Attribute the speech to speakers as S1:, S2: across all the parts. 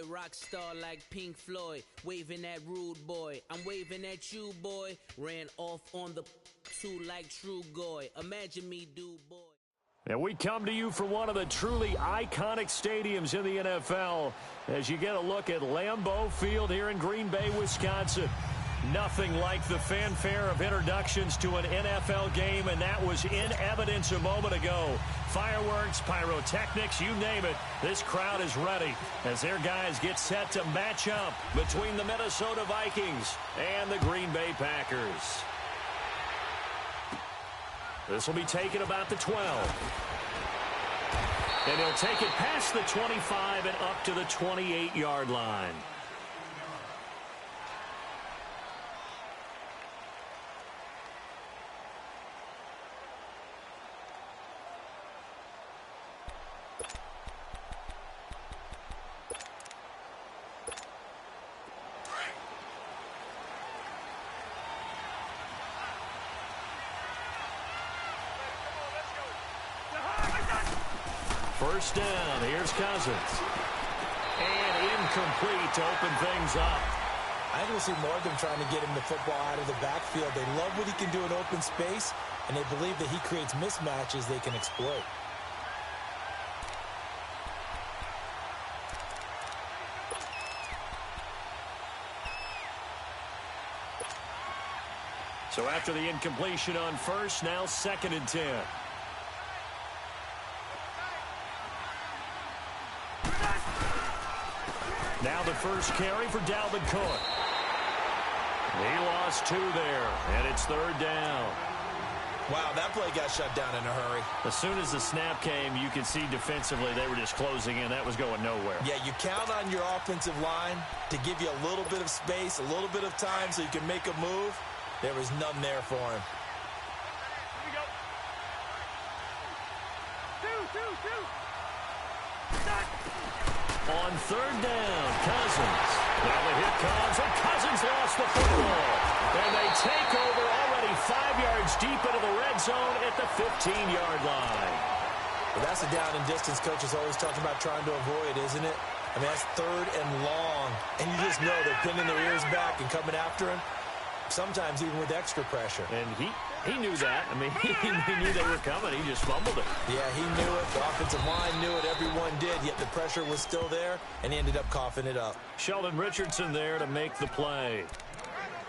S1: rock star like Pink Floyd, waving at rude boy. I'm waving at you, boy. Ran off on the two like True Goy. Imagine me, do boy.
S2: And we come to you from one of the truly iconic stadiums in the NFL as you get a look at Lambeau Field here in Green Bay, Wisconsin. Nothing like the fanfare of introductions to an NFL game, and that was in evidence a moment ago. Fireworks, pyrotechnics, you name it. This crowd is ready as their guys get set to match up between the Minnesota Vikings and the Green Bay Packers. This will be taken about the 12. And he'll take it past the 25 and up to the 28-yard line. First down, here's Cousins. And incomplete to open things up.
S3: I think we'll see more of them trying to get him the football out of the backfield. They love what he can do in open space, and they believe that he creates mismatches they can exploit.
S2: So after the incompletion on first, now 2nd and 10. Now the first carry for Dalvin Cook. He lost 2 there, and it's 3rd down.
S3: Wow, that play got shut down in a hurry.
S2: As soon as the snap came, you could see defensively they were just closing in. That was going nowhere.
S3: Yeah, you count on your offensive line to give you a little bit of space, a little bit of time so you can make a move. There was none there for him.
S4: Here we go. Two.
S2: On 3rd down, Cousins. Now the hit comes, and Cousins lost the football. And they take over already 5 yards deep into the red zone at the 15-yard line.
S3: Well, that's a down and distance coaches always talking about trying to avoid, isn't it? I mean, that's 3rd and long. And you just know they're pinning their ears back and coming after him, sometimes even with extra pressure.
S2: And he knew that. I mean, he knew they were coming. He just fumbled it.
S3: Yeah, he knew it. The offensive line knew it. Everyone did, yet the pressure was still there, and he ended up coughing it up.
S2: Sheldon Richardson there to make the play.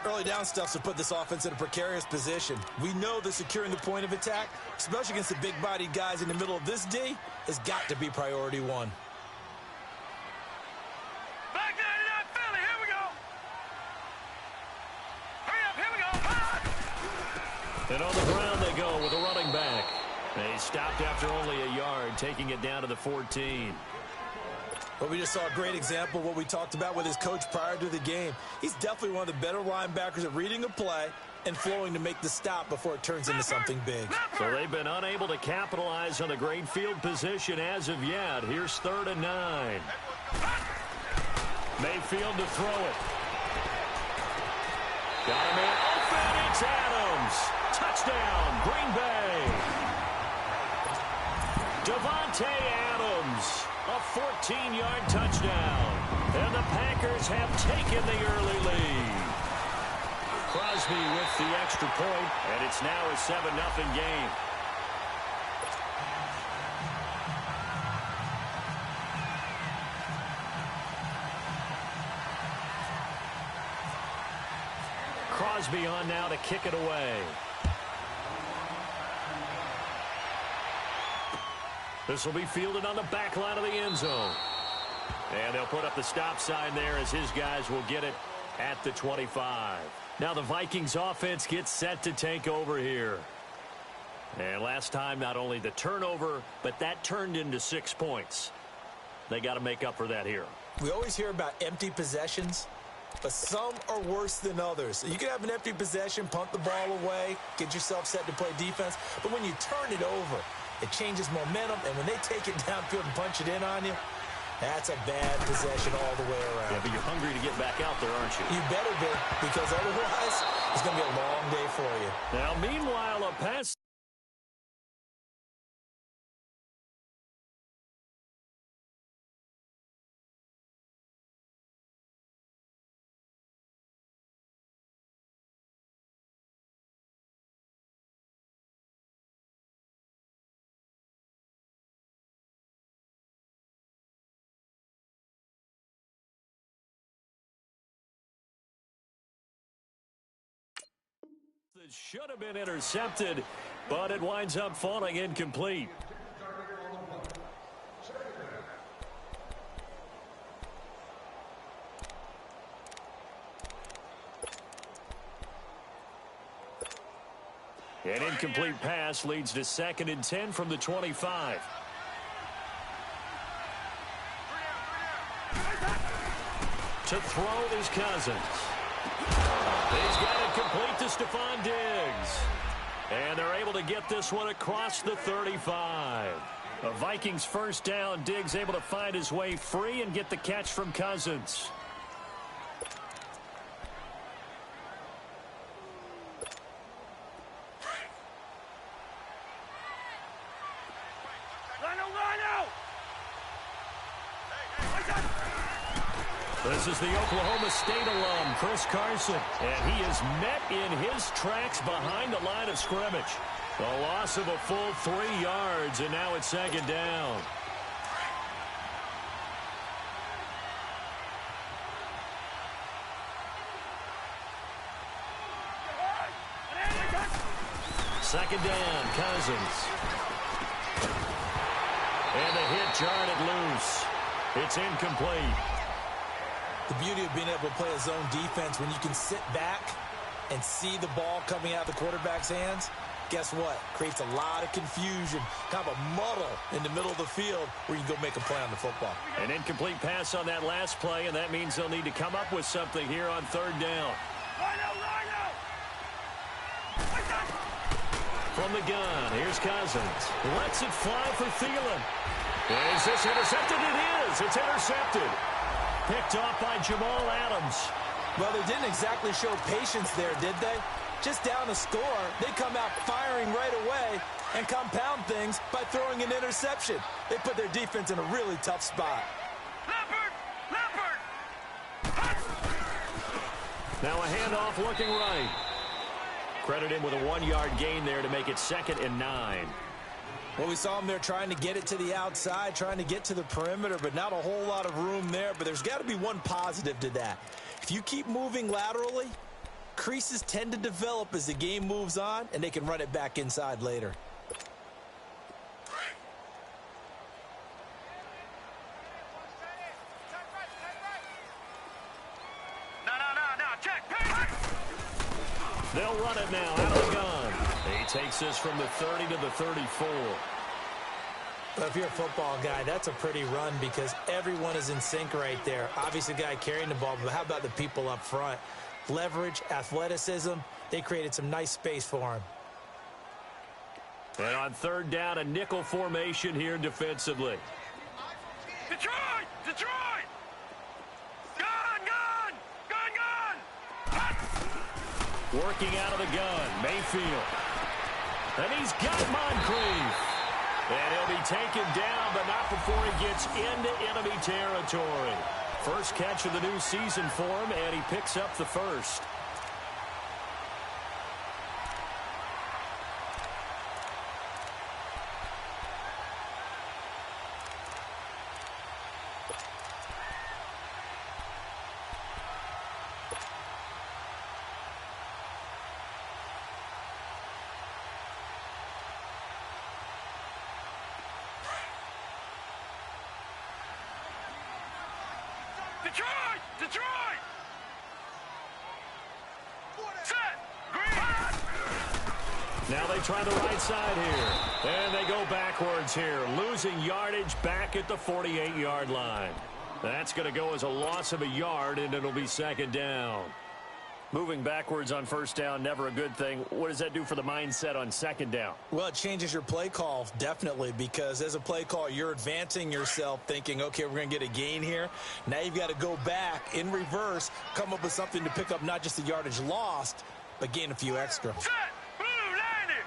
S3: Early down stuff to put this offense in a precarious position. We know that securing the point of attack, especially against the big-bodied guys in the middle of this D, has got to be priority 1.
S4: Back 99 Philly, here we go. Hurry up, here we go.
S2: And on the ground they go with a running back. They stopped after only a yard, taking it down to the 14.
S3: Well, we just saw a great example of what we talked about with his coach prior to the game. He's definitely one of the better linebackers at reading a play and flowing to make the stop before it turns into something big.
S2: So they've been unable to capitalize on the great field position as of yet. Here's 3rd and 9. Mayfield to throw it. Got him in open. It's Adams. Touchdown, Green Bay. Devontae Adams. A 14-yard touchdown. And the Packers have taken the early lead. Crosby with the extra point, and it's now a 7-0 game. Crosby on now to kick it away. This will be fielded on the back line of the end zone. And they'll put up the stop sign there as his guys will get it at the 25. Now the Vikings offense gets set to take over here. And last time, not only the turnover, but that turned into 6 points. They got to make up for that here.
S3: We always hear about empty possessions, but some are worse than others. You can have an empty possession, punt the ball away, get yourself set to play defense, but when you turn it over, it changes momentum, and when they take it downfield and punch it in on you, that's a bad possession all the way around.
S2: Yeah, but you're hungry to get back out there, aren't you?
S3: You better be, because otherwise it's going to be a long day for you.
S2: Now, meanwhile, a pass Should have been intercepted, but it winds up falling incomplete. An incomplete pass leads to 2nd and 10 from the 25. To throw is Cousins. He's got it complete to Stephon Diggs. And they're able to get this one across the 35. A Vikings first down. Diggs able to find his way free and get the catch from Cousins. This is the Oklahoma State alum, Chris Carson, and he is met in his tracks behind the line of scrimmage. A loss of a full 3 yards, and now it's 2nd down. Second down, Cousins. And the hit jarred it loose. It's incomplete.
S3: The beauty of being able to play a zone defense when you can sit back and see the ball coming out of the quarterback's hands, guess what? Creates a lot of confusion, kind of a muddle in the middle of the field where you can go make a play on the football.
S2: An incomplete pass on that last play, and that means they'll need to come up with something here on 3rd down. From the gun, here's Cousins. Lets it fly for Thielen. Is this intercepted? It is. It's intercepted. Picked off by Jamal Adams.
S3: Well, they didn't exactly show patience there, did they? Just down a score, they come out firing right away and compound things by throwing an interception. They put their defense in a really tough spot.
S2: Now a handoff looking right. Credit him with a 1-yard gain there to make it 2nd and 9.
S3: Well, we saw him there trying to get it to the outside, trying to get to the perimeter, but not a whole lot of room there. But there's got to be one positive to that. If you keep moving laterally, creases tend to develop as the game moves on, and they can run it back inside later.
S2: They'll run it now out of the gun. He takes this from the 30 to the 34.
S3: Well, if you're a football guy, that's a pretty run because everyone is in sync right there. Obviously, the guy carrying the ball, but how about the people up front? Leverage, athleticism, they created some nice space for him.
S2: And on 3rd down, a nickel formation here defensively.
S4: Detroit! Detroit! Gun! Gun! Gun! Gun!
S2: Working out of the gun, Mayfield. And he's got Moncrief. And he'll be taken down, but not before he gets into enemy territory. First catch of the new season for him, and he picks up the first.
S4: Detroit! Detroit! Set! Green!
S2: Now they try the right side here. And they go backwards here, losing yardage back at the 48-yard line. That's going to go as a loss of a yard, and it'll be 2nd down. Moving backwards on 1st down, never a good thing. What does that do for the mindset on 2nd down?
S3: Well, it changes your play call, definitely, because as a play call, you're advancing yourself thinking, okay, we're going to get a gain here. Now you've got to go back in reverse, come up with something to pick up not just the yardage lost, but gain a few extra.
S4: Set! Blue landing!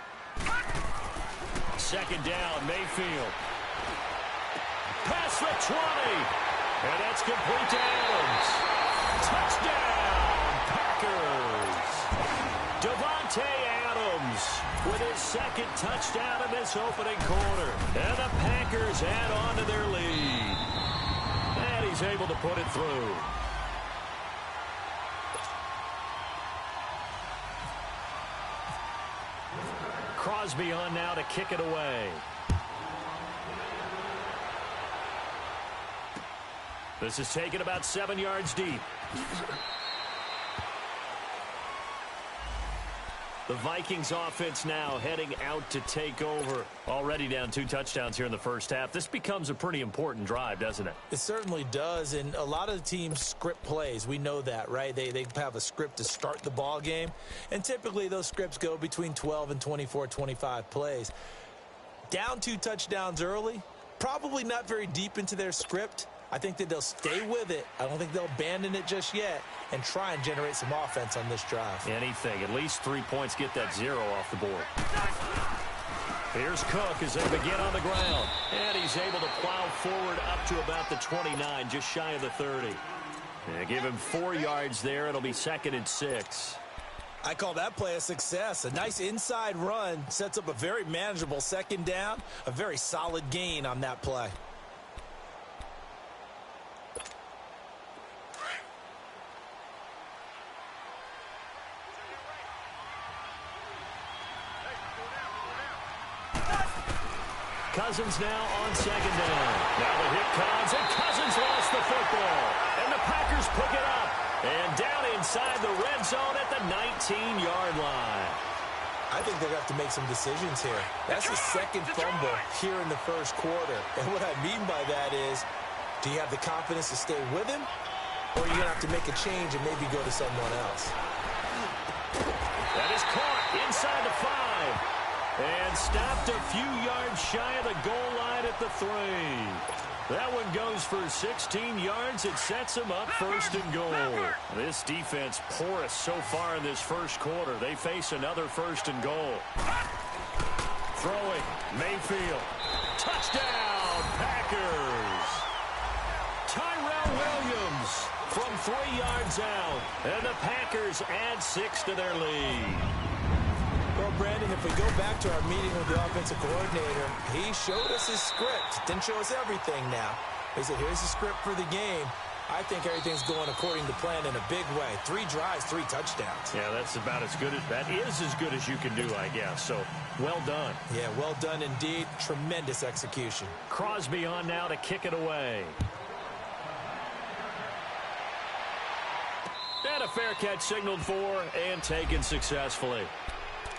S2: 2nd down, Mayfield. Past the 20. And that's complete to Adams. Touchdown! Davante Adams with his 2nd touchdown in this opening quarter. And the Packers add on to their lead. And he's able to put it through. Crosby on now to kick it away. This is taken about 7 yards deep. The Vikings offense now heading out to take over. Already down 2 touchdowns here in the first half. This becomes a pretty important drive, doesn't it?
S3: It certainly does, and a lot of the teams script plays. We know that, right? They have a script to start the ball game, and typically those scripts go between 12 and 24, 25 plays. Down 2 touchdowns early, probably not very deep into their script. I think that they'll stay with it. I don't think they'll abandon it just yet and try and generate some offense on this drive.
S2: Anything. At least 3 points, get that 0 off the board. Here's Cook as they begin on the ground. And he's able to plow forward up to about the 29, just shy of the 30. Yeah, give him 4 yards there. It'll be 2nd and 6.
S3: I call that play a success. A nice inside run sets up a very manageable 2nd down. A very solid gain on that play.
S2: Cousins now on 2nd down. Now the hit comes, and Cousins lost the football. And the Packers pick it up. And down inside the red zone at the 19-yard line.
S3: I think they're going to have to make some decisions here. That's the 2nd fumble here in the first quarter. And what I mean by that is, do you have the confidence to stay with him? Or are you going to have to make a change and maybe go to someone else?
S2: That is caught inside the 5. And stopped a few yards shy of the goal line at the 3. That one goes for 16 yards. It sets them up 1st and goal. This defense porous so far in this first quarter. They face another 1st and goal. Throwing, Mayfield. Touchdown, Packers. Tyrell Williams from 3 yards out. And the Packers add 6 to their lead.
S3: Well, Brandon, if we go back to our meeting with the offensive coordinator, he showed us his script. Didn't show us everything now. He said, here's the script for the game. I think everything's going according to plan in a big way. 3 drives, 3 touchdowns.
S2: Yeah, that's about as good as that is as good as you can do, I guess. So, well done.
S3: Yeah, well done indeed. Tremendous execution.
S2: Crosby on now to kick it away. And a fair catch signaled for and taken successfully.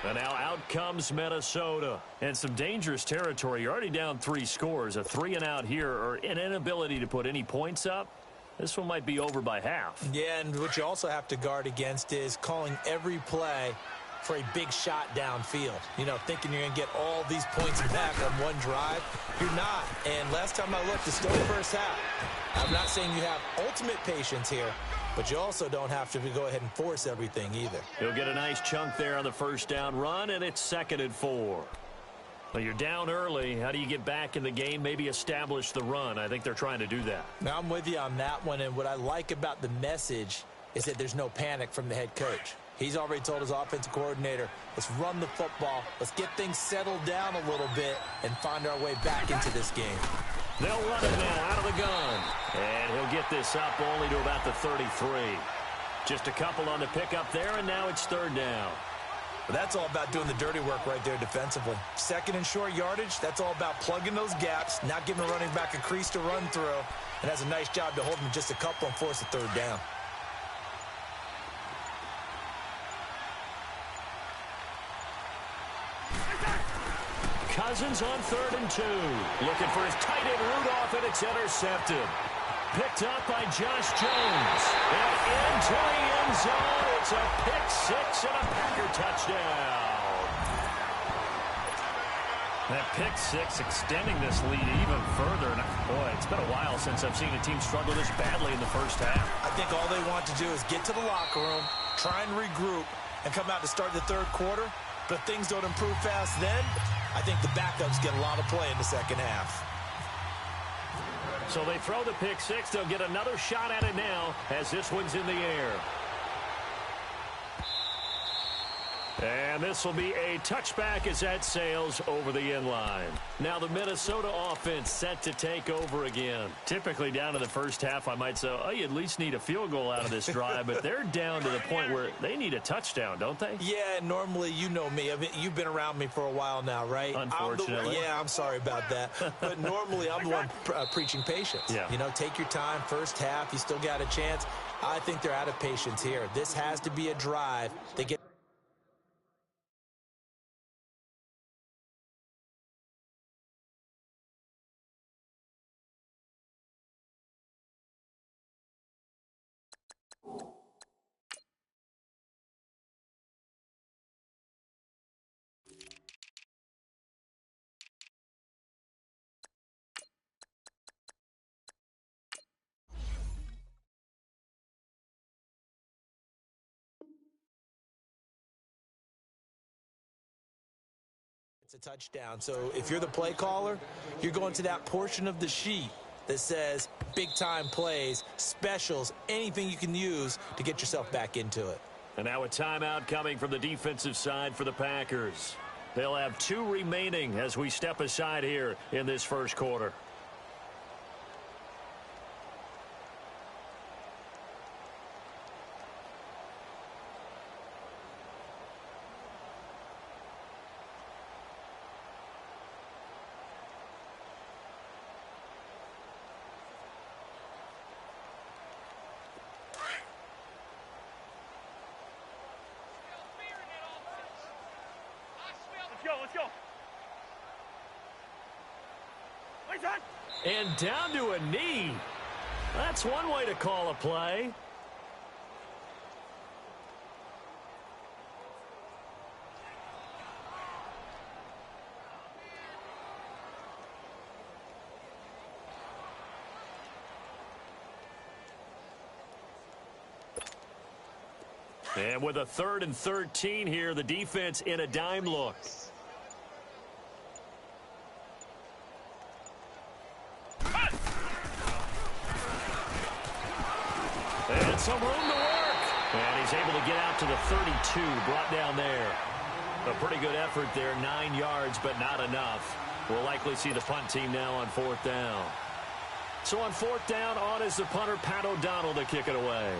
S2: And now out comes Minnesota. And some dangerous territory. You're already down 3 scores. A 3-and-out here, or an inability to put any points up. This one might be over by half.
S3: Yeah, and what you also have to guard against is calling every play for a big shot downfield. You know, thinking you're going to get all these points back on one drive. You're not. And last time I looked, it's still the first half. I'm not saying you have ultimate patience here, but you also don't have to go ahead and force everything either.
S2: He'll get a nice chunk there on the 1st down run, and it's 2nd and 4. Well, you're down early. How do you get back in the game, maybe establish the run? I think they're trying to do that.
S3: Now, I'm with you on that one, and what I like about the message is that there's no panic from the head coach. He's already told his offensive coordinator, let's run the football, let's get things settled down a little bit and find our way back into this game.
S2: They'll run it now out of the gun. And he'll get this up only to about the 33. Just a couple on the pickup there, and now it's 3rd down.
S3: But that's all about doing the dirty work right there defensively. 2nd and short yardage, that's all about plugging those gaps, not giving the running back a crease to run through, and has a nice job to hold him just a couple and force a 3rd down.
S2: Cousins on 3rd and 2. Looking for his tight end Rudolph, and it's intercepted. Picked up by Josh Jones. And into the end zone. It's a pick 6 and a Packer touchdown. That pick 6 extending this lead even further. And boy, it's been a while since I've seen a team struggle this badly in the first half.
S3: I think all they want to do is get to the locker room, try and regroup, and come out to start the 3rd quarter. But if things don't improve fast then, I think the backups get a lot of play in the 2nd half.
S2: So they throw the pick 6. They'll get another shot at it now as this one's in the air. And this will be a touchback as that sails over the inline. Now the Minnesota offense set to take over again. Typically down to the first half, I might say, oh, you at least need a field goal out of this drive, but they're down to the point where they need a touchdown, don't they?
S3: Yeah, normally, you know me. I mean, you've been around me for a while now, right?
S2: Unfortunately.
S3: I'm sorry about that. But normally, I'm the one preaching patience.
S2: Yeah.
S3: You know, take your time. First half, you still got a chance. I think they're out of patience here. This has to be a drive. They get a touchdown. So if you're the play caller, you're going to that portion of the sheet that says big-time plays, specials, anything you can use to get yourself back into it.
S2: And now a timeout coming from the defensive side for the Packers. They'll have 2 remaining as we step aside here in this first quarter.
S4: Let's go.
S2: And down to a knee. That's one way to call a play. And with a 3rd and 13 here, the defense in a dime look. And some room to work. And he's able to get out to the 32, brought down there. A pretty good effort there, 9 yards, but not enough. We'll likely see the punt team now on 4th down. So on 4th down, on is the punter, Pat O'Donnell, to kick it away.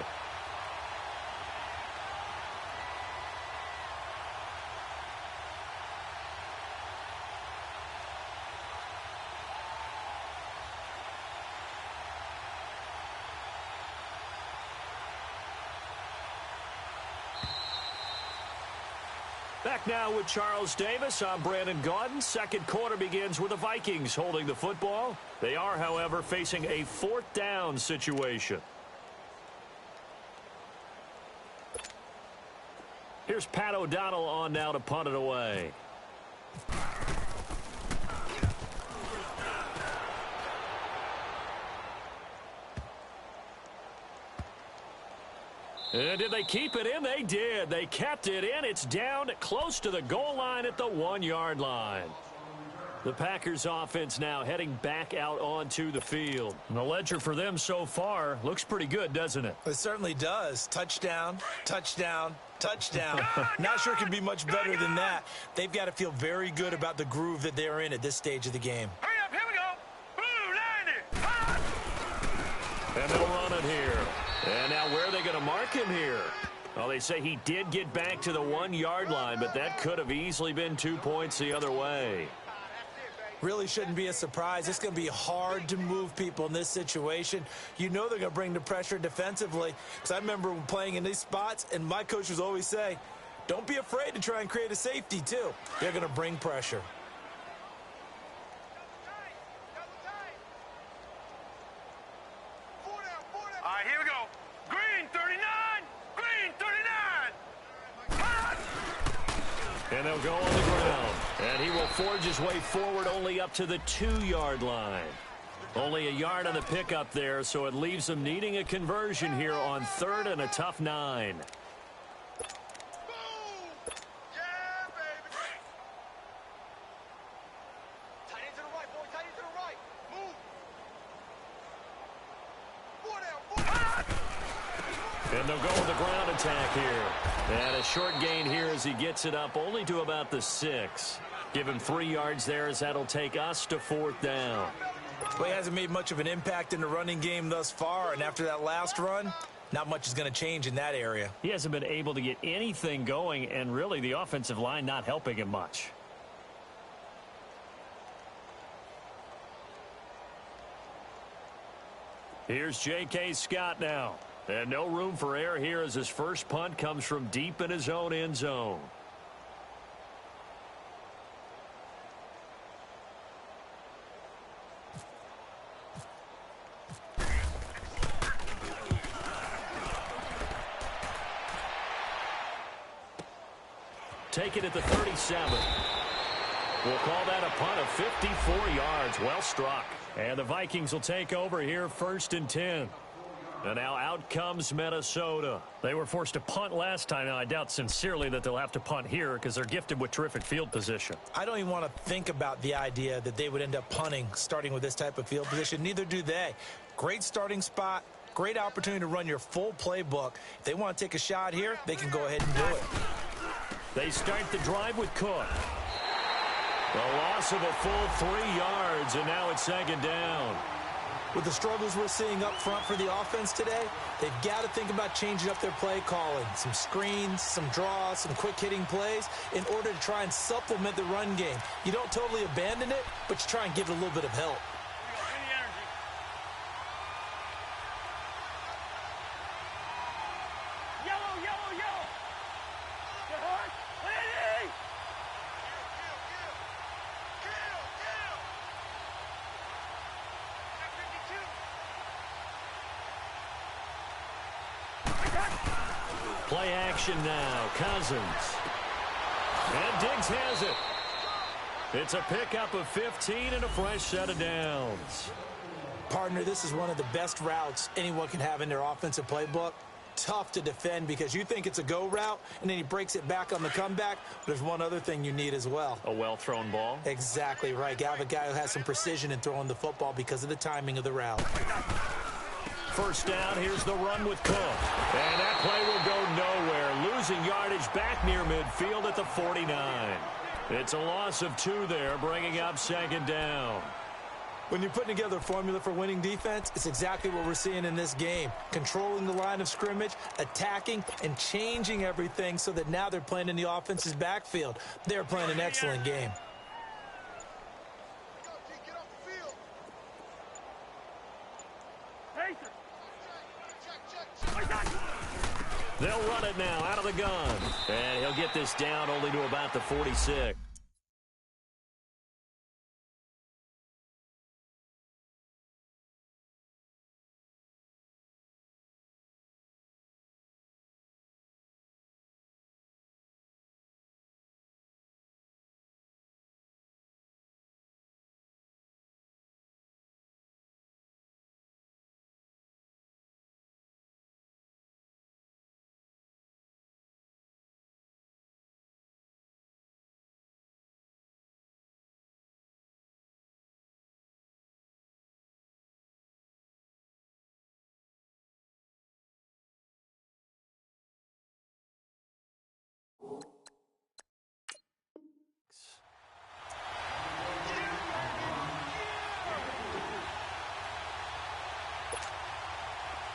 S2: Back now with Charles Davis. I'm Brandon Gaudin. Second quarter begins with the Vikings holding the football. They are, however, facing a 4th down situation. Here's Pat O'Donnell on now to punt it away. And did they keep it in? They did. They kept it in. It's down close to the goal line at the 1-yard line. The Packers offense now heading back out onto the field. And the ledger for them so far looks pretty good, doesn't it?
S3: It certainly does. Touchdown, touchdown, touchdown. Not sure it can be much better than that. They've got to feel very good about the groove that they're in at this stage of the game.
S4: Hurry up, here we go. Blue, 90.
S2: And they'll run it here. And now where are they going to mark him here? Well, they say he did get back to the 1-yard line, but that could have easily been 2 points the other way.
S3: Really shouldn't be a surprise. It's going to be hard to move people in this situation. You know they're going to bring the pressure defensively. Because I remember playing in these spots, and my coaches always say, don't be afraid to try and create a safety, too. They're going to bring pressure.
S4: All right, here we go. Green, 39. Green, 39.
S2: And they'll go on the ground. And he will forge his way forward only up to the 2-yard line. Only a yard on the pickup there, so it leaves them needing a conversion here on 3rd and a tough 9. And they'll go with the ground attack here. And a short gain here as he gets it up only to about the 6. Give him 3 yards there as that'll take us to 4th down.
S3: Well, he hasn't made much of an impact in the running game thus far, and after that last run, not much is going to change in that area.
S2: He hasn't been able to get anything going, and really the offensive line not helping him much. Here's J.K. Scott now. And no room for error here as his first punt comes from deep in his own end zone. Take it at the 37. We'll call that a punt of 54 yards. Well struck. And the Vikings will take over here 1st and 10. And now out comes Minnesota. They were forced to punt last time. Now, I doubt sincerely that they'll have to punt here because they're gifted with terrific field position.
S3: I don't even want to think about the idea that they would end up punting starting with this type of field position. Neither do they. Great starting spot. Great opportunity to run your full playbook. If they want to take a shot here, they can go ahead and do it.
S2: They start the drive with Cook. The loss of a full 3 yards, and now it's 2nd down.
S3: With the struggles we're seeing up front for the offense today, they've got to think about changing up their play calling. Some screens, some draws, some quick-hitting plays in order to try and supplement the run game. You don't totally abandon it, but you try and give it a little bit of help.
S2: Play action now. Cousins. And Diggs has it. It's a pickup of 15 and a fresh set of downs.
S3: Partner, this is one of the best routes anyone can have in their offensive playbook. Tough to defend because you think it's a go route, and then he breaks it back on the comeback. There's one other thing you need as well.
S2: A well-thrown ball?
S3: Exactly right. You have a guy who has some precision in throwing the football because of the timing of the route.
S2: First down, here's the run with Cook. And that play will go nowhere. Losing yardage back near midfield at the 49. It's a loss of 2 there, bringing up 2nd down.
S3: When you're putting together a formula for winning defense, it's exactly what we're seeing in this game. Controlling the line of scrimmage, attacking, and changing everything so that now they're playing in the offense's backfield. They're playing an excellent game.
S2: They'll run it now out of the gun. And he'll get this down only to about the 46.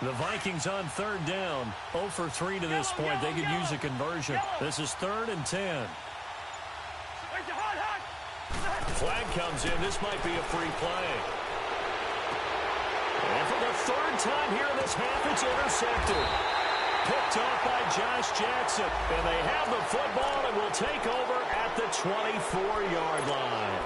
S2: The Vikings on 3rd down. 0 for 3 to this point. They could use a conversion. This is 3rd and 10. Flag comes in. This might be a free play. And for the 3rd time here in this half, it's intercepted. Picked off by Josh Jackson. And they have the football and will take over at the 24-yard line.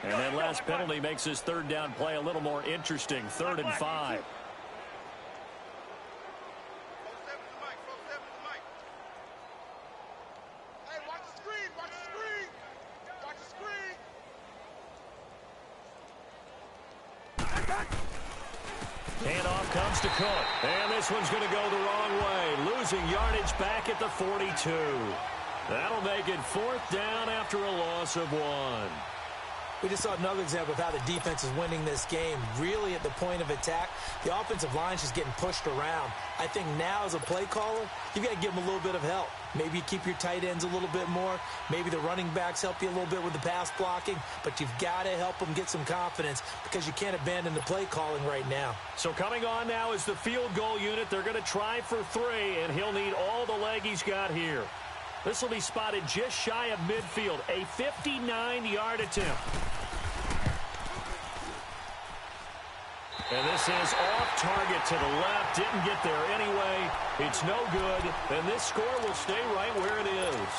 S2: And that last penalty makes his 3rd down play a little more interesting. 3rd and 5. Hand off Handoff comes to Cook. And this one's going to go the wrong way. Losing yardage back at the 42. That'll make it 4th down after a loss of 1.
S3: We just saw another example of how the defense is winning this game. Really at the point of attack, the offensive line is just getting pushed around. I think now as a play caller, you've got to give them a little bit of help. Maybe you keep your tight ends a little bit more. Maybe the running backs help you a little bit with the pass blocking. But you've got to help them get some confidence because you can't abandon the play calling right now.
S2: So coming on now is the field goal unit. They're going to try for 3, and he'll need all the leg he's got here. This will be spotted just shy of midfield. A 59-yard attempt. And this is off target to the left. Didn't get there anyway. It's no good. And this score will stay right where it is.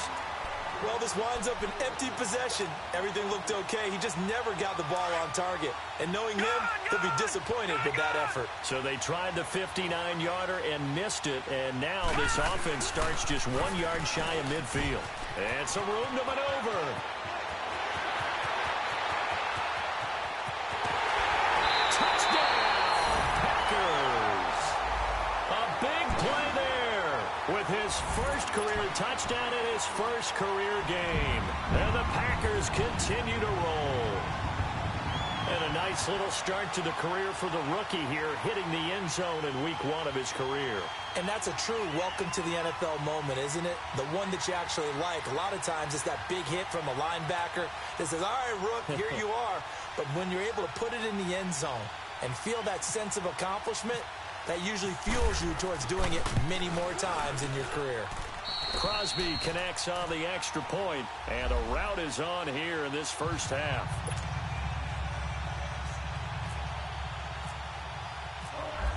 S3: Well, this winds up an empty possession. Everything looked okay. He just never got the ball on target. And knowing him, he'll be disappointed with that effort.
S2: So they tried the 59-yarder and missed it. And now this offense starts just 1 yard shy of midfield. And some room to maneuver. With his first career touchdown in his first career game. And the Packers continue to roll. And a nice little start to the career for the rookie here, hitting the end zone in week 1 of his career.
S3: And that's a true welcome to the NFL moment, isn't it? The one that you actually like. A lot of times it's that big hit from a linebacker that says, all right, Rook, here you are. But when you're able to put it in the end zone and feel that sense of accomplishment, that usually fuels you towards doing it many more times in your career.
S2: Crosby connects on the extra point, and a rout is on here in this first half.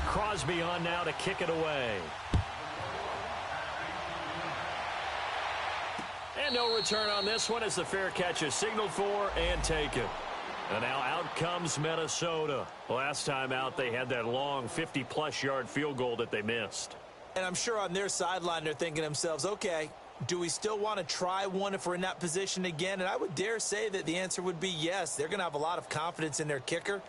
S2: Crosby on now to kick it away. And no return on this one as the fair catch is signaled for and taken. And now out comes Minnesota. Last time out, they had that long 50-plus yard field goal that they missed.
S3: And I'm sure on their sideline, they're thinking to themselves, okay, do we still want to try one if we're in that position again? And I would dare say that the answer would be yes. They're going to have a lot of confidence in their kicker.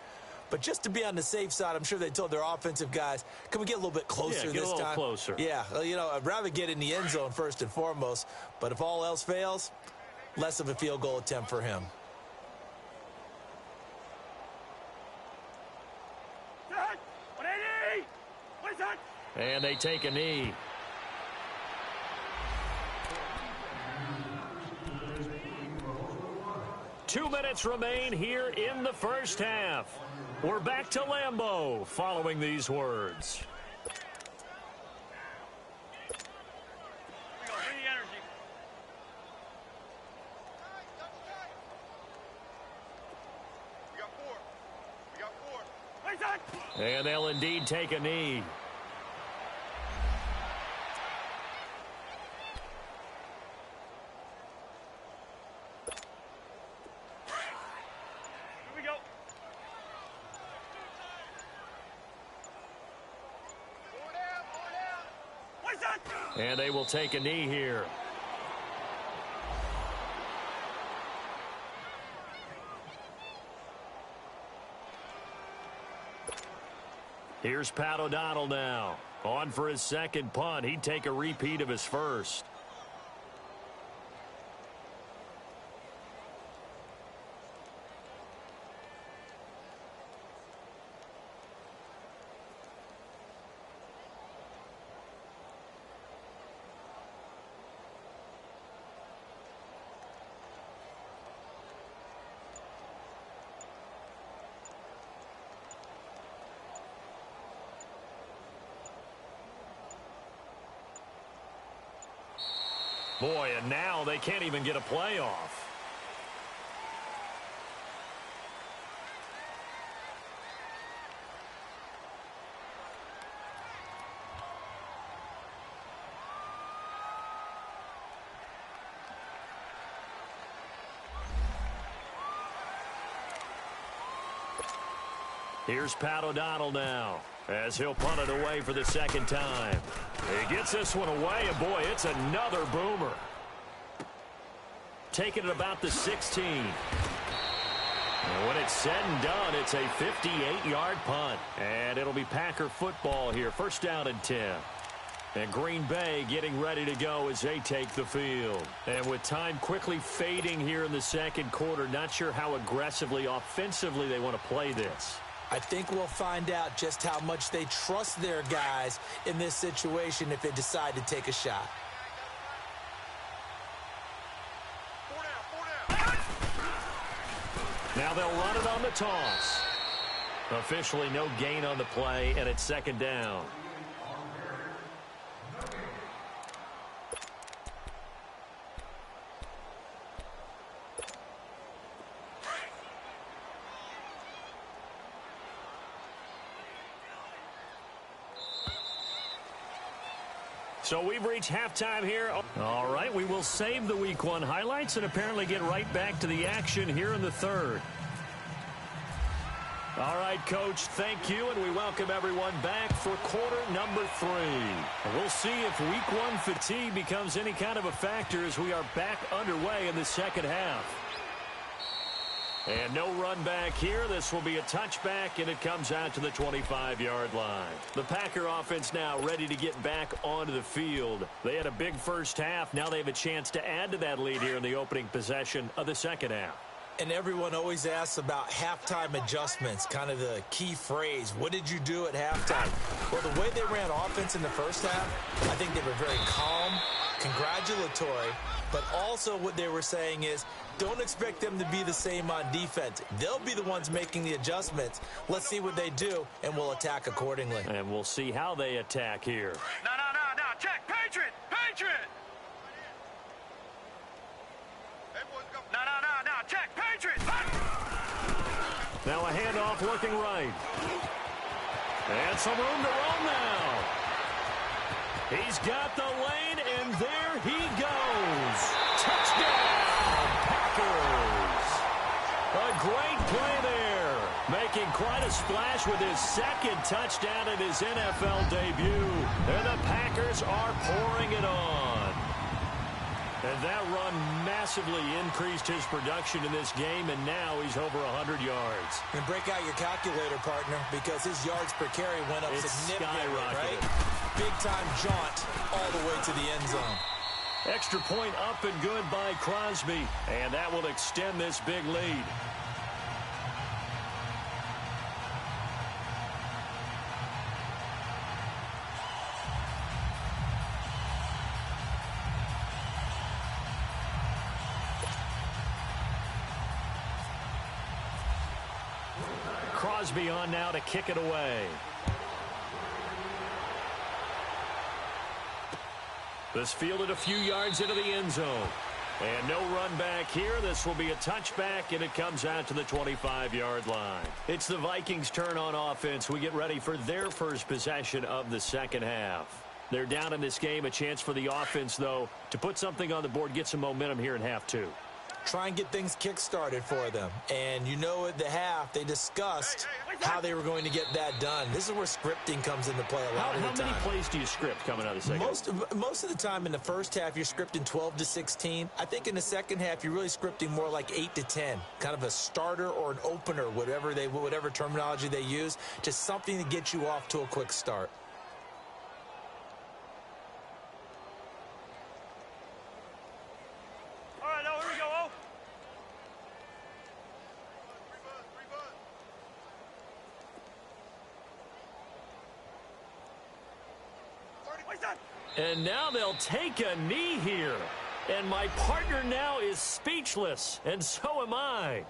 S3: But just to be on the safe side, I'm sure they told their offensive guys, can we get a little bit closer this time?
S2: Yeah, get a little closer.
S3: Yeah, well, you know, I'd rather get in the end zone first and foremost. But if all else fails, less of a field goal attempt for him.
S2: And they take a knee. Two minutes remain here in the first half. We're back to Lambeau following these words. And they'll indeed take a knee. And they will take a knee here. Here's Pat O'Donnell now. On for his second punt. He'd take a repeat of his first. Boy, and now they can't even get a playoff. Here's Pat O'Donnell now, as he'll punt it away for the second time. He gets this one away, and boy, it's another boomer. Taking it about the 16. And when it's said and done, it's a 58-yard punt. And it'll be Packer football here. First down and 10. And Green Bay getting ready to go as they take the field. And with time quickly fading here in the second quarter, not sure how aggressively, offensively they want to play this.
S3: I think we'll find out just how much they trust their guys in this situation if they decide to take a shot.
S2: Now they'll run it on the toss. Officially no gain on the play, and it's second down. So we've reached halftime here. All right, we will save the Week 1 highlights and apparently get right back to the action here in the third. All right, Coach, thank you, and we welcome everyone back for quarter number 3. We'll see if Week 1 fatigue becomes any kind of a factor as we are back underway in the second half. And no run back here. This will be a touchback, and it comes out to the 25-yard line. The Packer offense now ready to get back onto the field. They had a big first half. Now they have a chance to add to that lead here in the opening possession of the second half.
S3: And everyone always asks about halftime adjustments, kind of the key phrase. What did you do at halftime? Well, the way they ran offense in the first half, I think they were very calm, congratulatory, but also what they were saying is, don't expect them to be the same on defense. They'll be the ones making the adjustments. Let's see what they do, and we'll attack accordingly.
S2: And we'll see how they attack here.
S4: No. Check. Patriot. No. Check. Patriot.
S2: Now a handoff looking right. And some room to roam now. He's got the lane, and there he goes. Touchdown, Packers. A great play there. Making quite a splash with his second touchdown in his NFL debut. And the Packers are pouring it on. And that run massively increased his production in this game, and now he's over 100 yards.
S3: And break out your calculator, partner, because his yards per carry went up significantly, right? Big-time jaunt all the way to the end zone.
S2: Extra point up and good by Crosby, and that will extend this big lead. Crosby on now to kick it away. This fielded a few yards into the end zone. And no run back here. This will be a touchback, and it comes out to the 25-yard line. It's the Vikings' turn on offense. We get ready for their first possession of the second half. They're down in this game. A chance for the offense, though, to put something on the board, get some momentum here in half 2.
S3: Try and get things kick-started for them. And you know at the half, they discussed how they were going to get that done. This is where scripting comes into play a lot of the time.
S2: How many plays do you script coming out of the second?
S3: Most of the time in the first half, you're scripting 12 to 16. I think in the second half, you're really scripting more like 8 to 10. Kind of a starter or an opener, whatever terminology they use. Just something to get you off to a quick start.
S2: And now they'll take a knee here. And my partner now is speechless, and so am I.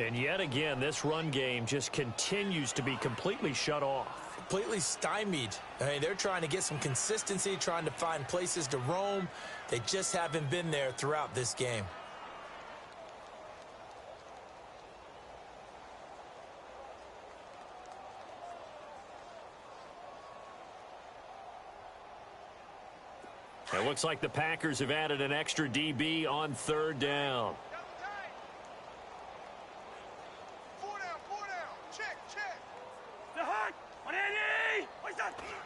S2: And yet again, this run game just continues to be completely shut off.
S3: Completely stymied. I mean, they're trying to get some consistency, trying to find places to roam. They just haven't been there throughout this game.
S2: It looks like the Packers have added an extra DB on third down.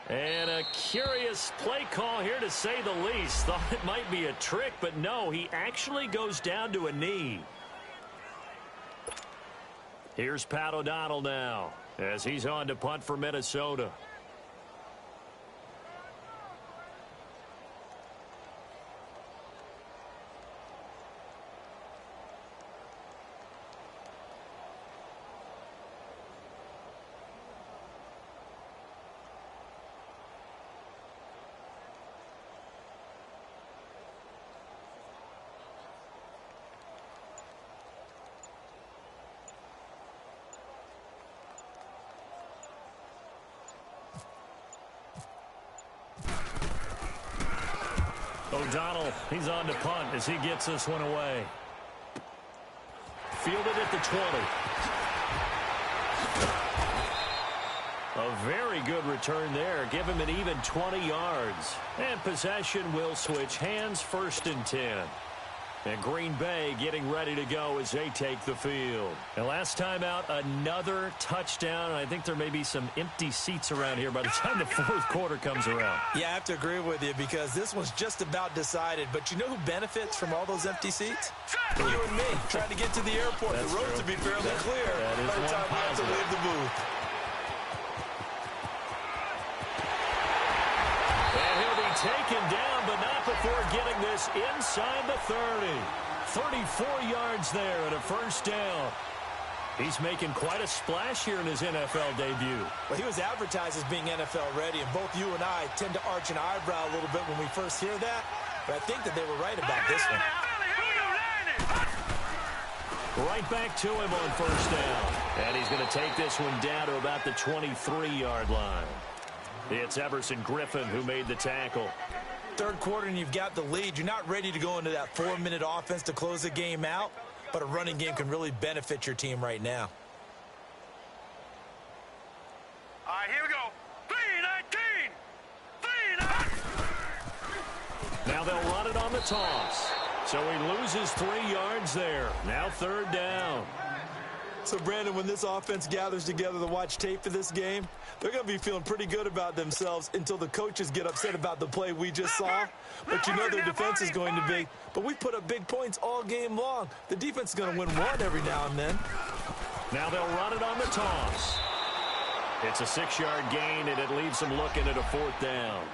S2: And a curious play call here, to say the least. Thought it might be a trick, but no, he actually goes down to a knee. Here's Pat O'Donnell now as he's on to punt for Minnesota. O'Donnell, he's on to punt as he gets this one away. Fielded at the 20. A very good return there. Give him an even 20 yards. And possession will switch hands, 1st and 10. And Green Bay getting ready to go as they take the field. And last time out, another touchdown. I think there may be some empty seats around here by the time the 4th quarter comes around.
S3: Yeah, I have to agree with you because this one's just about decided. But you know who benefits from all those empty seats? You and me, trying to get to the airport.
S2: That's
S3: the roads
S2: true.
S3: will be fairly clear by the time we have to leave the booth.
S2: And he'll be taken down, but not before getting this inside the 30. 34 yards there and a 1st down. He's making quite a splash here in his NFL debut.
S3: Well, he was advertised as being NFL ready, and both you and I tend to arch an eyebrow a little bit when we first hear that. But I think that they were right about this one.
S2: Right back to him on 1st down. And he's going to take this one down to about the 23-yard line. It's Everson Griffin who made the tackle.
S3: 3rd quarter and you've got the lead. You're not ready to go into that 4-minute offense to close the game out, but a running game can really benefit your team right now.
S4: All right, here we go. 3-19.
S2: Now they'll run it on the toss. So he loses 3 yards there. Now 3rd down.
S3: So, Brandon, when this offense gathers together to watch tape of this game, they're going to be feeling pretty good about themselves until the coaches get upset about the play we just saw. But you know their defense is going to be. But we put up big points all game long. The defense is going to win one every now and then.
S2: Now they'll run it on the toss. It's a 6-yard gain, and it leaves them looking at a 4th down.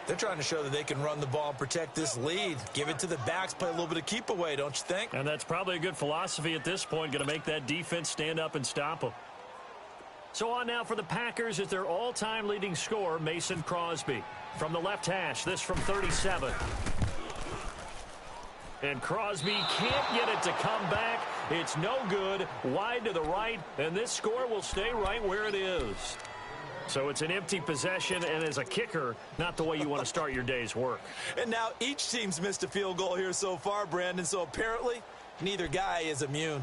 S3: They're trying to show that they can run the ball and protect this lead. Give it to the backs, play a little bit of keep away, don't you think?
S2: And that's probably a good philosophy at this point, going to make that defense stand up and stop them. So on now for the Packers is their all-time leading scorer, Mason Crosby. From the left hash, this from 37. And Crosby can't get it to come back. It's no good, wide to the right, and this score will stay right where it is. So it's an empty possession, and as a kicker, not the way you want to start your day's work.
S3: And now each team's missed a field goal here so far, Brandon, so apparently neither guy is immune.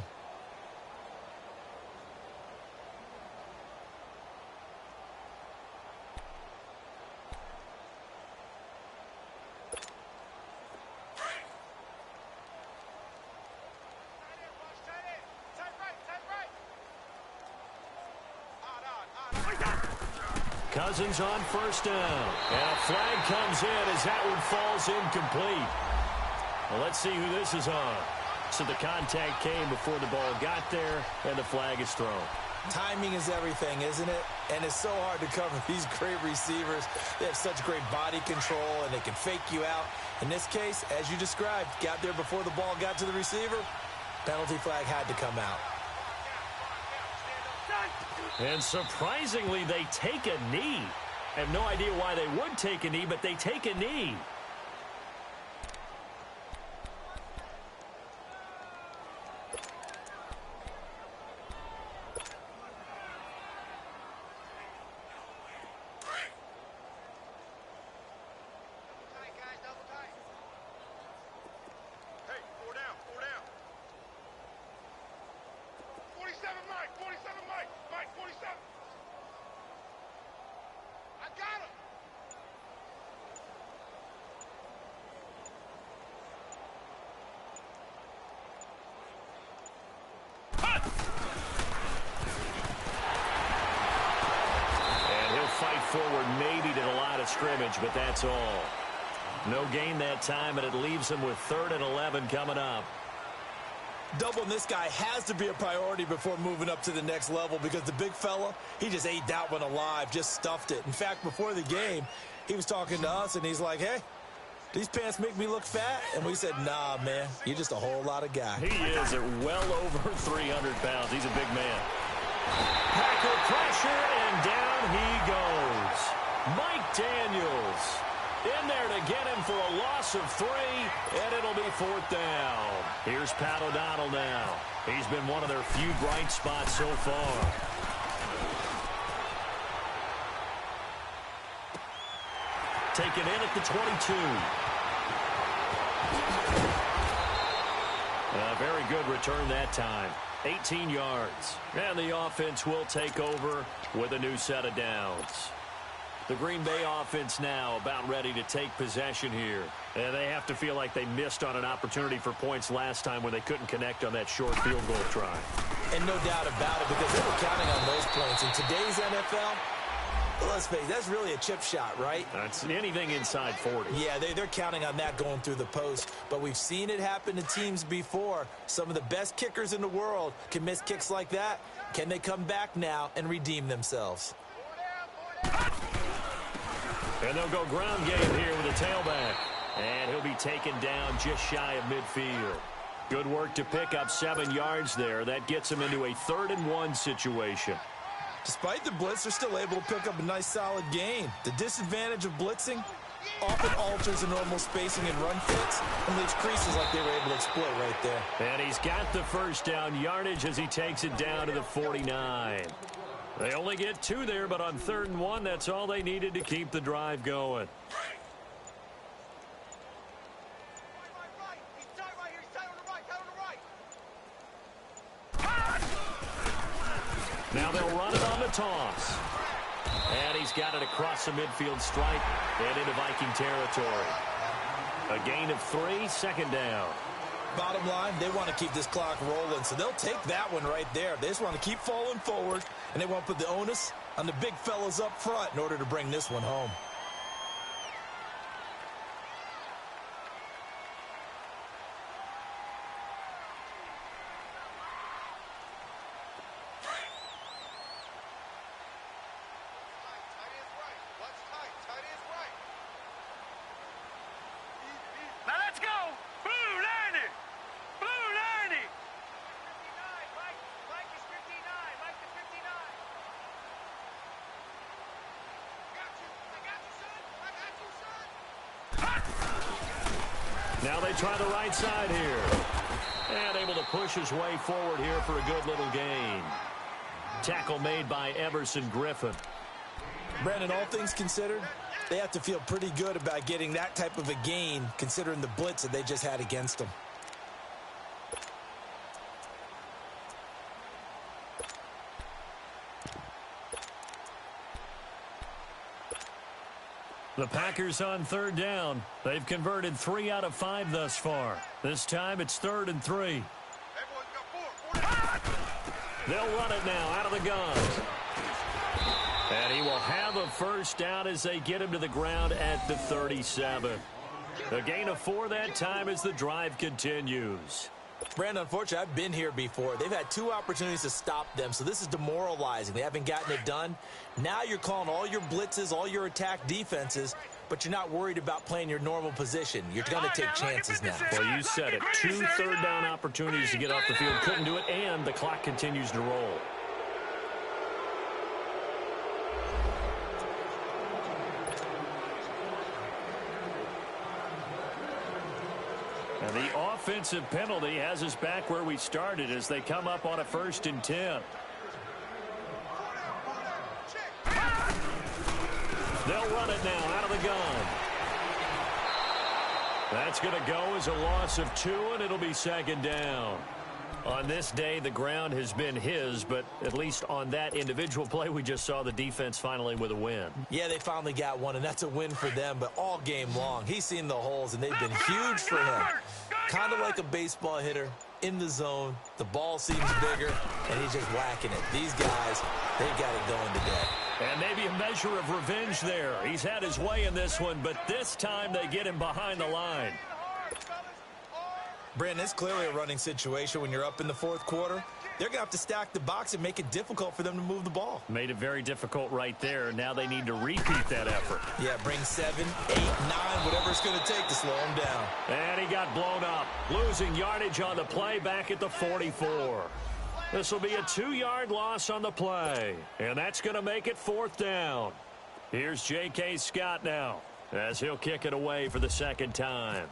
S2: Cousins on 1st down. And a flag comes in as that one falls incomplete. Well, let's see who this is on. So the contact came before the ball got there, and the flag is thrown.
S3: Timing is everything, isn't it? And it's so hard to cover these great receivers. They have such great body control, and they can fake you out. In this case, as you described, got there before the ball got to the receiver. Penalty flag had to come out.
S2: And surprisingly, they take a knee. I have no idea why they would take a knee, but they take a knee. Forward maybe to the line of scrimmage, but that's all. No gain that time, and it leaves them with 3rd and 11 coming up.
S3: Doubling this guy has to be a priority before moving up to the next level because the big fella, he just ate that one alive, just stuffed it. In fact, before the game, he was talking to us, and he's like, hey, these pants make me look fat? And we said, nah, man, you're just a whole lot of guy.
S2: He is at well over 300 pounds. He's a big man. Packer pressure, and down he goes. Mike Daniels in there to get him for a loss of 3, and it'll be 4th down. Here's Pat O'Donnell now. He's been one of their few bright spots so far. Taken in at the 22. A very good return that time. 18 yards. And the offense will take over with a new set of downs. The Green Bay offense now about ready to take possession here. And they have to feel like they missed on an opportunity for points last time when they couldn't connect on that short field goal try.
S3: And no doubt about it, because they were counting on those points. In today's NFL, let's face it, that's really a chip shot, right?
S2: That's anything inside 40.
S3: Yeah, they're counting on that going through the post. But we've seen it happen to teams before. Some of the best kickers in the world can miss kicks like that. Can they come back now and redeem themselves?
S2: And they'll go ground game here with a tailback. And he'll be taken down just shy of midfield. Good work to pick up 7 yards there. That gets him into a 3rd and 1 situation.
S3: Despite the blitz, they're still able to pick up a nice solid gain. The disadvantage of blitzing often alters the normal spacing and run fits and leaves creases like they were able to exploit right there.
S2: And he's got the first down yardage as he takes it down to the 49. They only get 2 there, but on 3rd and 1, that's all they needed to keep the drive going. Now they'll run it on the toss. And he's got it across the midfield stripe and into Viking territory. A gain of 3, 2nd down.
S3: Bottom line, they want to keep this clock rolling, so they'll take that one right there. They just want to keep falling forward, and they want to put the onus on the big fellas up front in order to bring this one home.
S4: Now let's go! Blue 90! Blue 90! 59, Mike is 59, Mike is 59. I got you, son!
S2: Now they try the right side here. And able to push his way forward here for a good little gain. Tackle made by Everson Griffin.
S3: Brandon, all things considered, they have to feel pretty good about getting that type of a gain considering the blitz that they just had against them.
S2: The Packers on 3rd down. They've converted 3 out of 5 thus far. This time it's 3rd and 3. They'll run it now out of the gun. And he will have a first down as they get him to the ground at the 37. A gain of 4 that time as the drive continues.
S3: Brandon, unfortunately, I've been here before. They've had 2 opportunities to stop them, so this is demoralizing. They haven't gotten it done. Now you're calling all your blitzes, all your attack defenses, but you're not worried about playing your normal position. You're going to take chances now.
S2: Well, you said it. 2 third down opportunities to get off the field. Couldn't do it, and the clock continues to roll. And the offensive penalty has us back where we started as they come up on a 1st and 10. They'll run it now out of the gun. That's going to go as a loss of 2, and it'll be 2nd down. On this day, the ground has been his, but at least on that individual play, we just saw the defense finally with a win.
S3: Yeah, they finally got one, and that's a win for them, but all game long, he's seen the holes, and they've been huge for him. Kind of like a baseball hitter in the zone. The ball seems bigger, and he's just whacking it. These guys, they got it going today.
S2: And maybe a measure of revenge there. He's had his way in this one, but this time they get him behind the line.
S3: Brandon, it's clearly a running situation when you're up in the fourth quarter. They're going to have to stack the box and make it difficult for them to move the ball.
S2: Made it very difficult right there. Now they need to repeat that effort.
S3: Yeah, bring 7, 8, 9, whatever it's going to take to slow him down.
S2: And he got blown up, losing yardage on the play back at the 44. This will be a 2-yard loss on the play, and that's going to make it 4th down. Here's J.K. Scott now as he'll kick it away for the second time.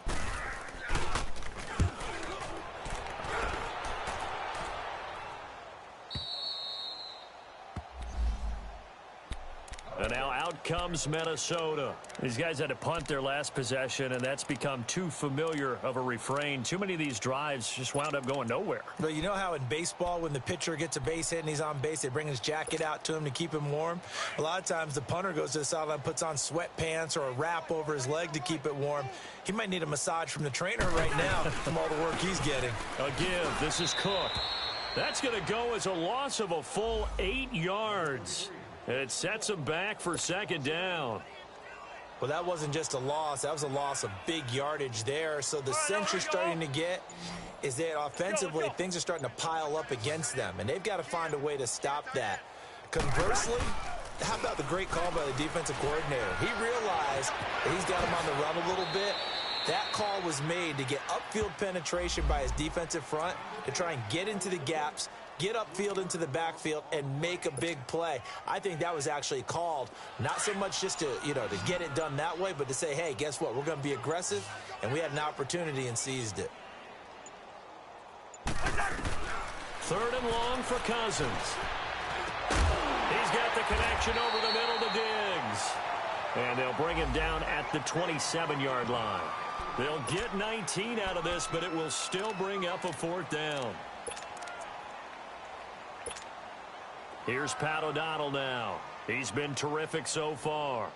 S2: And now out comes Minnesota. These guys had to punt their last possession, and that's become too familiar of a refrain. Too many of these drives just wound up going nowhere.
S3: But you know how in baseball, when the pitcher gets a base hit and he's on base, they bring his jacket out to him to keep him warm? A lot of times the punter goes to the sideline, puts on sweatpants or a wrap over his leg to keep it warm. He might need a massage from the trainer right now from all the work he's getting.
S2: A give. This is Cook. That's going to go as a loss of a full 8 yards. It sets him back for second down.
S3: Well, that wasn't just a loss. That was a loss of big yardage there. So the sense you're starting to get is that offensively things are starting to pile up against them, and they've got to find a way to stop that. Conversely, how about the great call by the defensive coordinator? He realized that he's got him on the run a little bit. That call was made to get upfield penetration by his defensive front to try and get into the gaps, get upfield into the backfield, and make a big play. I think that was actually called not so much just to, to get it done that way, but to say, hey, guess what? We're going to be aggressive, and we had an opportunity and seized it.
S2: 3rd and long for Cousins. He's got the connection over the middle to Diggs. And they'll bring him down at the 27-yard line. They'll get 19 out of this, but it will still bring up a 4th down. Here's Pat O'Donnell now. He's been terrific so far.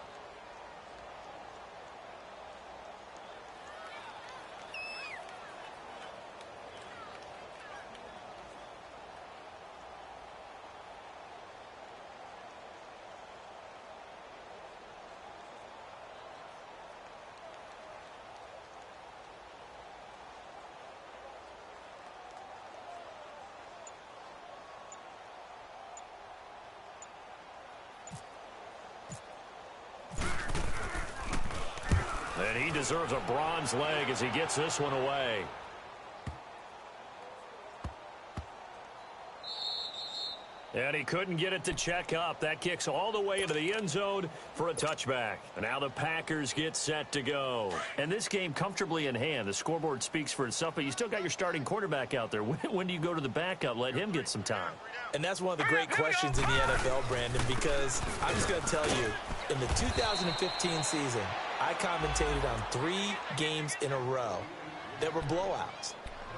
S2: And he deserves a bronze leg as he gets this one away. And he couldn't get it to check up. That kicks all the way into the end zone for a touchback. And now the Packers get set to go. And this game comfortably in hand. The scoreboard speaks for itself, but you still got your starting quarterback out there. When do you go to the backup? Let him get some time.
S3: And that's one of the great questions in the NFL, Brandon, because I'm just going to tell you, in the 2015 season, I commentated on 3 games in a row that were blowouts.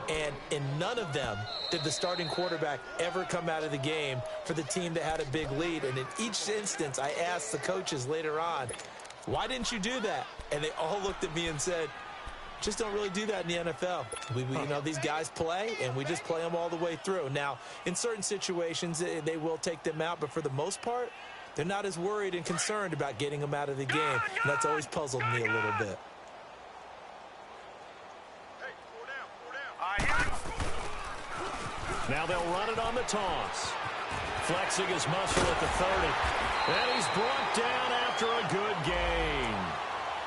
S3: And in none of them did the starting quarterback ever come out of the game for the team that had a big lead. And in each instance, I asked the coaches later on, why didn't you do that? And they all looked at me and said, just don't really do that in the NFL. These guys play, and we just play them all the way through. Now, in certain situations, they will take them out, but for the most part, they're not as worried and concerned about getting them out of the game. And that's always puzzled me a little bit.
S2: Now they'll run it on the toss. Flexing his muscle at the 30. And he's brought down after a good gain.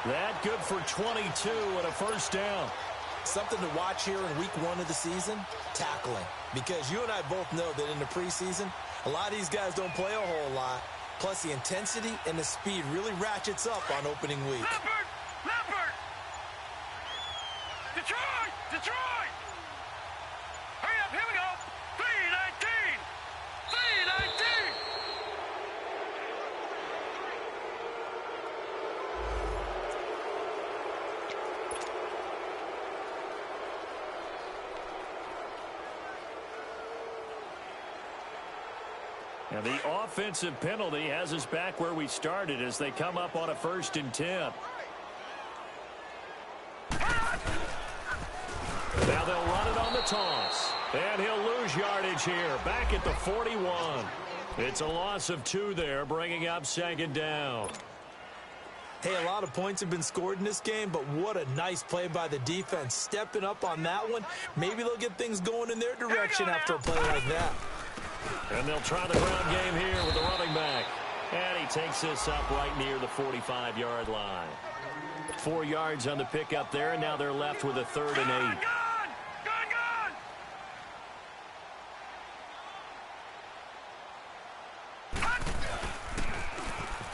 S2: That good for 22 and a 1st down.
S3: Something to watch here in week 1 of the season, tackling. Because you and I both know that in the preseason, a lot of these guys don't play a whole lot. Plus, the intensity and the speed really ratchets up on opening week.
S4: Leopard! Detroit! Detroit! Hurry up, here we go! 319! 319!
S2: Now the offensive penalty has us back where we started as they come up on a 1st and 10. Now they'll run it on the toss. And he'll lose yardage here, back at the 41. It's a loss of 2 there, bringing up 2nd down.
S3: Hey, a lot of points have been scored in this game, but what a nice play by the defense. Stepping up on that one, maybe they'll get things going in their direction after a play like that.
S2: And they'll try the ground game here with the running back. And he takes this up right near the 45-yard line. 4 yards on the pickup there, and now they're left with a 3rd and 8.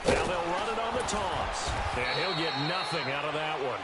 S2: Now they'll run it on the toss. And he'll get nothing out of that one.